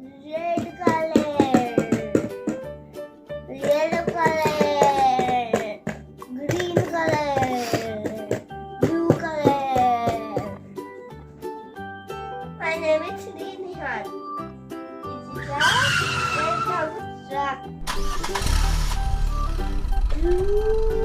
red color, yellow color, green color, blue color. My name is Nihaan. This is a red truck. Blue